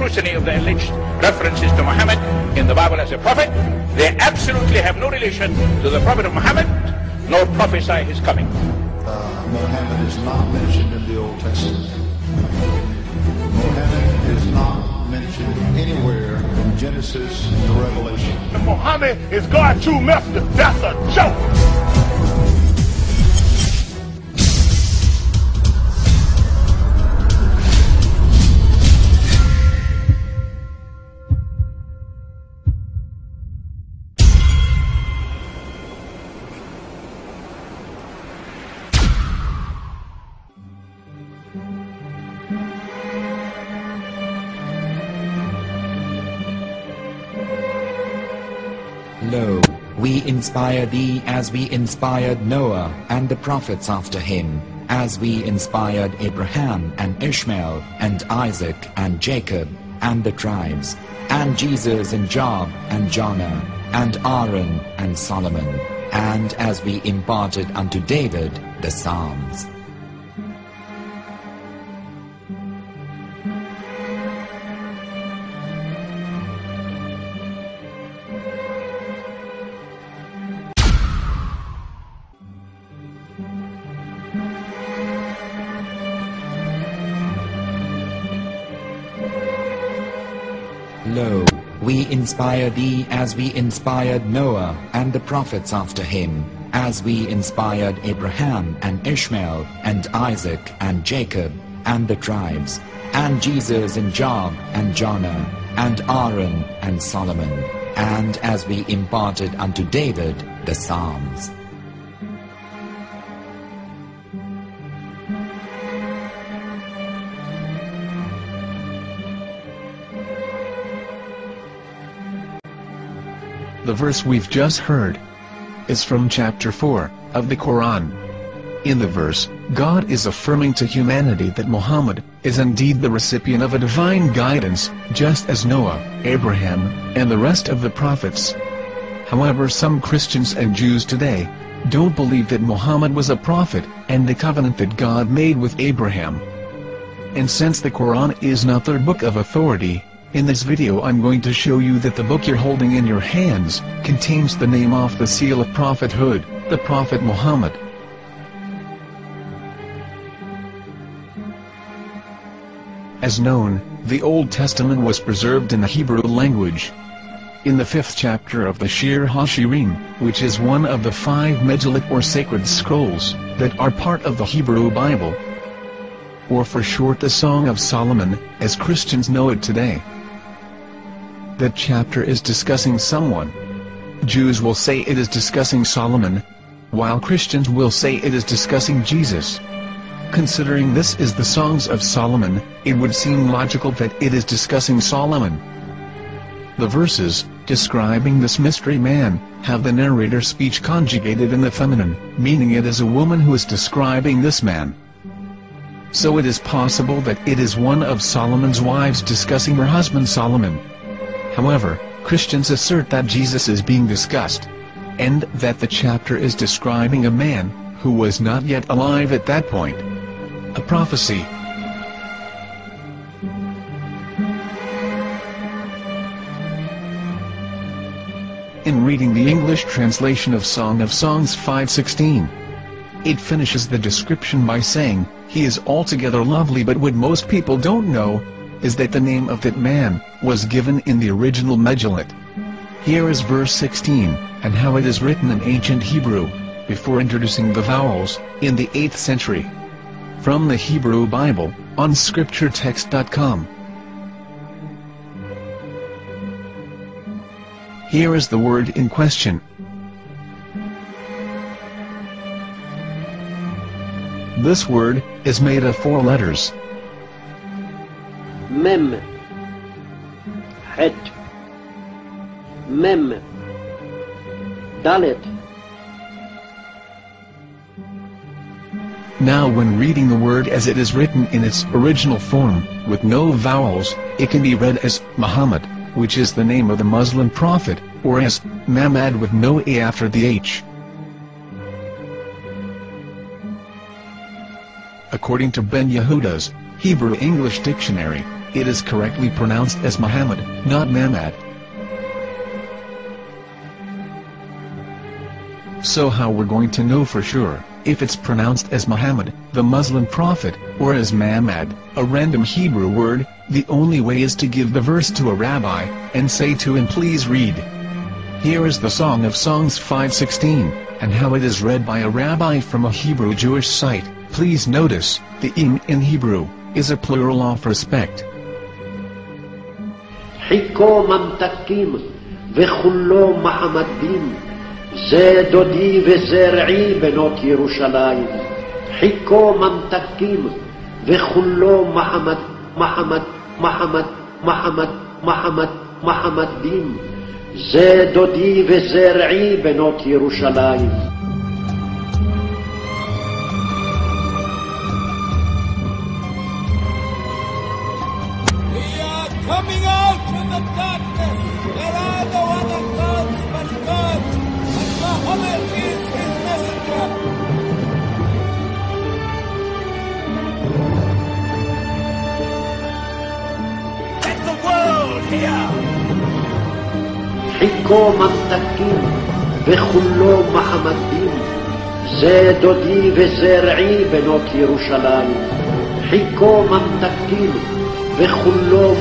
scrutiny of the alleged references to Muhammad in the Bible as a prophet, they absolutely have no relation to the prophet of Muhammad, nor prophesy his coming. Muhammad is not mentioned in the Old Testament. Muhammad is not mentioned anywhere from Genesis to Revelation. Muhammad is God's true messenger. That's a joke. Lo, we inspire thee as we inspired Noah and the prophets after him, as we inspired Abraham and Ishmael and Isaac and Jacob and the tribes, and Jesus and Job and Jonah and Aaron and Solomon, and as we imparted unto David the Psalms. Lo, we inspire thee as we inspired Noah and the prophets after him, as we inspired Abraham and Ishmael and Isaac and Jacob and the tribes, and Jesus and Job and Jonah and Aaron and Solomon, and as we imparted unto David the Psalms. The verse we've just heard is from chapter 4 of the Quran. In the verse, God is affirming to humanity that Muhammad is indeed the recipient of a divine guidance, just as Noah, Abraham, and the rest of the prophets. However, some Christians and Jews today don't believe that Muhammad was a prophet and the covenant that God made with Abraham. And since the Quran is not their book of authority, in this video I'm going to show you that the book you're holding in your hands contains the name off the seal of prophethood, the Prophet Muhammad. As known, the Old Testament was preserved in the Hebrew language. In the 5th chapter of the Shir HaShirim, which is one of the 5 Megillat or sacred scrolls that are part of the Hebrew Bible, or for short the Song of Solomon, as Christians know it today. That chapter is discussing someone. Jews will say it is discussing Solomon, while Christians will say it is discussing Jesus. Considering this is the Songs of Solomon, it would seem logical that it is discussing Solomon. The verses, describing this mystery man, have the narrator's speech conjugated in the feminine, meaning it is a woman who is describing this man. So it is possible that it is one of Solomon's wives discussing her husband Solomon. However, Christians assert that Jesus is being discussed, and that the chapter is describing a man who was not yet alive at that point. A prophecy. In reading the English translation of Song of Songs 5:16, it finishes the description by saying, "He is altogether lovely," but what most people don't know is that the name of that man was given in the original Megillat. Here is verse 16, and how it is written in ancient Hebrew, before introducing the vowels, in the 8th century. From the Hebrew Bible, on scripturetext.com. Here is the word in question. This word is made of 4 letters. Mem, Het, Mem, Dalet. Now when reading the word as it is written in its original form, with no vowels, it can be read as Muhammad, which is the name of the Muslim prophet, or as Mamad with no A after the H. According to Ben Yehuda's Hebrew English Dictionary, It is correctly pronounced as Muhammad, not Mamad. So how we're going to know for sure if it's pronounced as Muhammad, the Muslim prophet, or as Mamad, a random Hebrew word? The only way is to give the verse to a rabbi and say to him, please read. Here is the Song of Songs 5:16, and how it is read by a rabbi from a Hebrew Jewish site. Please notice, the im in Hebrew is a plural of respect. חיכו ממתקים וחולו מחמדים, זה דודי וזרעי בנות ירושלים. חיכו ממתקים וחולו מחמדים, זה דודי וזרעי בנות ירושלים. Coming out from the darkness, there are no other gods but God, and Muhammad is his messenger. Let the world hear. חיכו ממתקים וחולו מחמדים, זה דודי וזרעי בנות ירושלים. חיכו ממתקים וחולו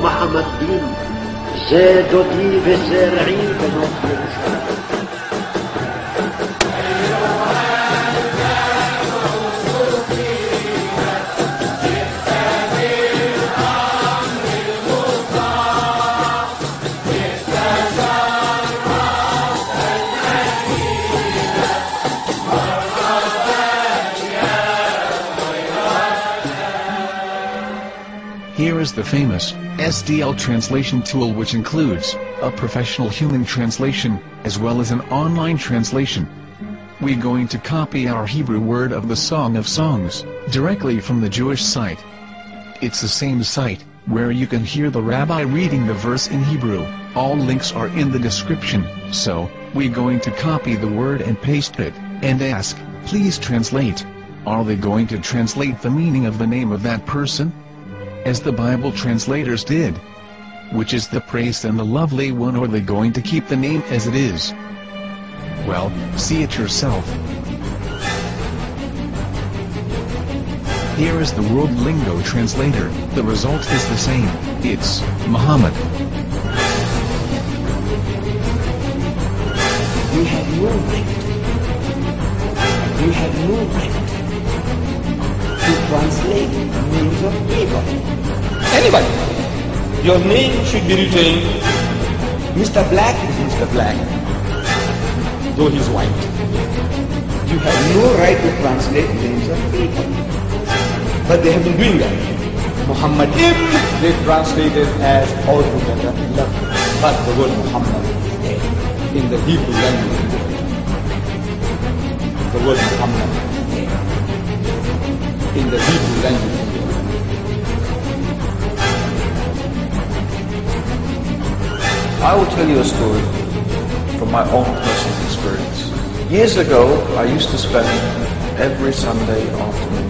מחמדים, זה דודי וזרעי בנות ירושלים. Here is the famous SDL translation tool, which includes a professional human translation, as well as an online translation. We're going to copy our Hebrew word of the Song of Songs, directly from the Jewish site. It's the same site, where you can hear the rabbi reading the verse in Hebrew. All links are in the description, so, we're going to copy the word and paste it, and ask, please translate. Are they going to translate the meaning of the name of that person? As the Bible translators did. Which is the praised and the lovely one, or are they going to keep the name as it is? Well, see it yourself. Here is the World Lingo Translator. The result is the same. It's Muhammad. We have no right. We have no right to translate names of people. Anybody. Your name should be written, Mr. Black is Mr. Black, though he's white. You have no right to translate names of people. But they have been doing that. Muhammad ibn, they translated as altogether lovely. But the word Muhammad in the Hebrew language, the word Muhammad in the Hebrew language. I will tell you a story from my own personal experience. Years ago, I used to spend every Sunday afternoon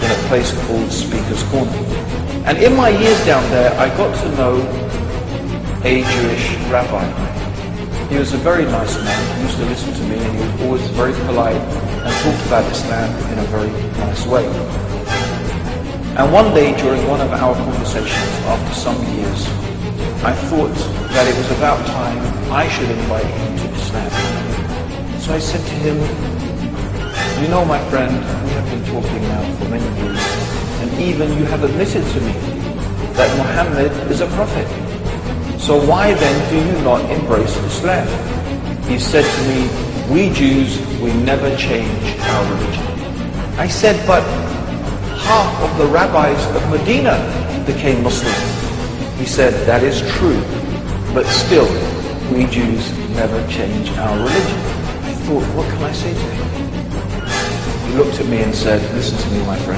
in a place called Speaker's Corner. And in my years down there, I got to know a Jewish rabbi. He was a very nice man. He used to listen to me, and he was always very polite and talked about Islam in a very nice way. And one day during one of our conversations, after some years, I thought that it was about time I should invite him to Islam. So I said to him, you know, my friend, we have been talking now for many years, and even you have admitted to me that Muhammad is a prophet. So why then do you not embrace Islam? He said to me, we Jews, we never change our religion. I said, but half of the rabbis of Medina became Muslim. He said, that is true, but still, we Jews never change our religion. I thought, what can I say to him? He looked at me and said, listen to me, my friend.